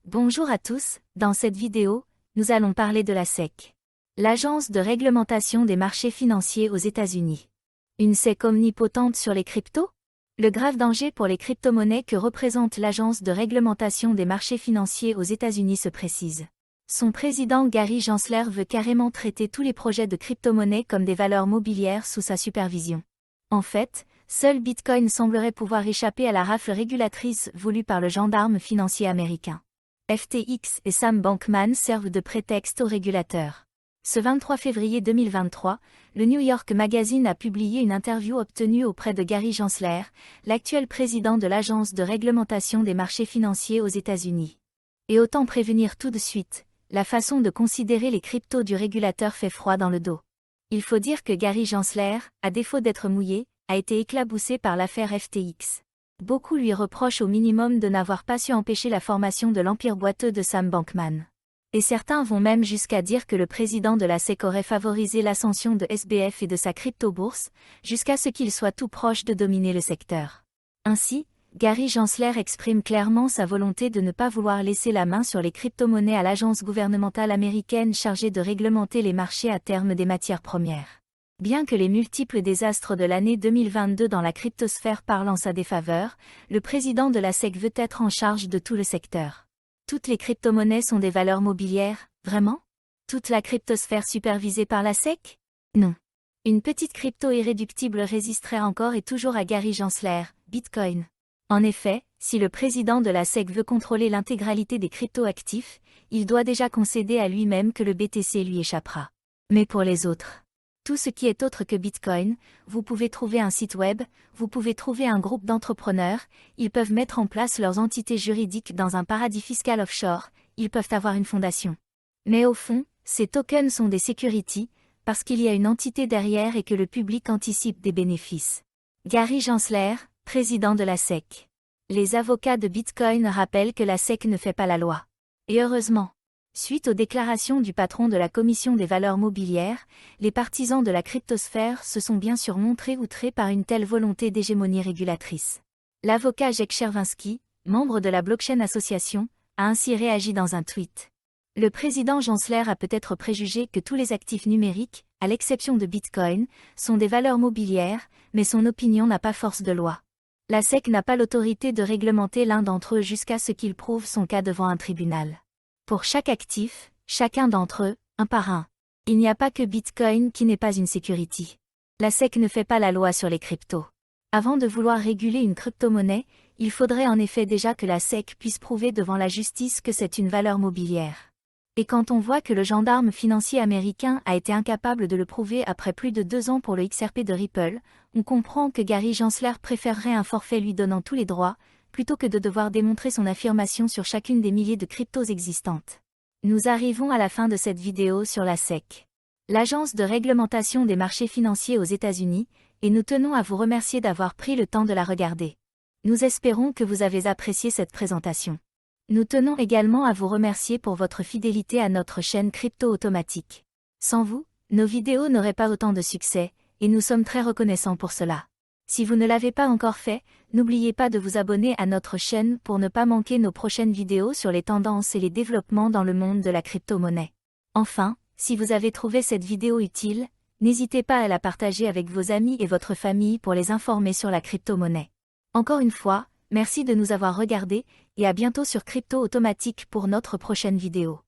Bonjour à tous, dans cette vidéo, nous allons parler de la SEC. L'Agence de réglementation des marchés financiers aux États-Unis. Une SEC omnipotente sur les cryptos? Le grave danger pour les crypto-monnaies que représente l'Agence de réglementation des marchés financiers aux États-Unis se précise. Son président Gary Gensler veut carrément traiter tous les projets de crypto-monnaies comme des valeurs mobilières sous sa supervision. En fait, seul Bitcoin semblerait pouvoir échapper à la rafle régulatrice voulue par le gendarme financier américain. FTX et Sam Bankman servent de prétexte aux régulateurs. Ce 23 février 2023, le New York Magazine a publié une interview obtenue auprès de Gary Gensler, l'actuel président de l'Agence de réglementation des marchés financiers aux États-Unis. Et autant prévenir tout de suite, la façon de considérer les cryptos du régulateur fait froid dans le dos. Il faut dire que Gary Gensler, à défaut d'être mouillé, a été éclaboussé par l'affaire FTX. Beaucoup lui reprochent au minimum de n'avoir pas su empêcher la formation de l'empire boiteux de Sam Bankman. Et certains vont même jusqu'à dire que le président de la SEC aurait favorisé l'ascension de SBF et de sa crypto-bourse, jusqu'à ce qu'il soit tout proche de dominer le secteur. Ainsi, Gary Gensler exprime clairement sa volonté de ne pas vouloir laisser la main sur les crypto-monnaies à l'agence gouvernementale américaine chargée de réglementer les marchés à terme des matières premières. Bien que les multiples désastres de l'année 2022 dans la cryptosphère parlent en sa défaveur, le président de la SEC veut être en charge de tout le secteur. Toutes les crypto-monnaies sont des valeurs mobilières, vraiment? Toute la cryptosphère supervisée par la SEC? Non. Une petite crypto irréductible résisterait encore et toujours à Gary Gensler, Bitcoin. En effet, si le président de la SEC veut contrôler l'intégralité des crypto-actifs, il doit déjà concéder à lui-même que le BTC lui échappera. Mais pour les autres, tout ce qui est autre que Bitcoin, vous pouvez trouver un site web, vous pouvez trouver un groupe d'entrepreneurs, ils peuvent mettre en place leurs entités juridiques dans un paradis fiscal offshore, ils peuvent avoir une fondation. Mais au fond, ces tokens sont des securities, parce qu'il y a une entité derrière et que le public anticipe des bénéfices. Gary Gensler, président de la SEC. Les avocats de Bitcoin rappellent que la SEC ne fait pas la loi. Et heureusement. Suite aux déclarations du patron de la Commission des valeurs mobilières, les partisans de la cryptosphère se sont bien sûr montrés outrés par une telle volonté d'hégémonie régulatrice. L'avocat Jake Chervinsky, membre de la Blockchain Association, a ainsi réagi dans un tweet. Le président Gensler a peut-être préjugé que tous les actifs numériques, à l'exception de Bitcoin, sont des valeurs mobilières, mais son opinion n'a pas force de loi. La SEC n'a pas l'autorité de réglementer l'un d'entre eux jusqu'à ce qu'il prouve son cas devant un tribunal. Pour chaque actif, chacun d'entre eux, un par un. Il n'y a pas que Bitcoin qui n'est pas une security. La SEC ne fait pas la loi sur les cryptos. Avant de vouloir réguler une crypto-monnaie, il faudrait en effet déjà que la SEC puisse prouver devant la justice que c'est une valeur mobilière. Et quand on voit que le gendarme financier américain a été incapable de le prouver après plus de 2 ans pour le XRP de Ripple, on comprend que Gary Gensler préférerait un forfait lui donnant tous les droits, plutôt que de devoir démontrer son affirmation sur chacune des milliers de cryptos existantes. Nous arrivons à la fin de cette vidéo sur la SEC. L'Agence de réglementation des marchés financiers aux États-Unis, et nous tenons à vous remercier d'avoir pris le temps de la regarder. Nous espérons que vous avez apprécié cette présentation. Nous tenons également à vous remercier pour votre fidélité à notre chaîne Crypto Automatique. Sans vous, nos vidéos n'auraient pas autant de succès, et nous sommes très reconnaissants pour cela. Si vous ne l'avez pas encore fait, n'oubliez pas de vous abonner à notre chaîne pour ne pas manquer nos prochaines vidéos sur les tendances et les développements dans le monde de la crypto-monnaie. Enfin, si vous avez trouvé cette vidéo utile, n'hésitez pas à la partager avec vos amis et votre famille pour les informer sur la crypto-monnaie. Encore une fois, merci de nous avoir regardés, et à bientôt sur Crypto Automatique pour notre prochaine vidéo.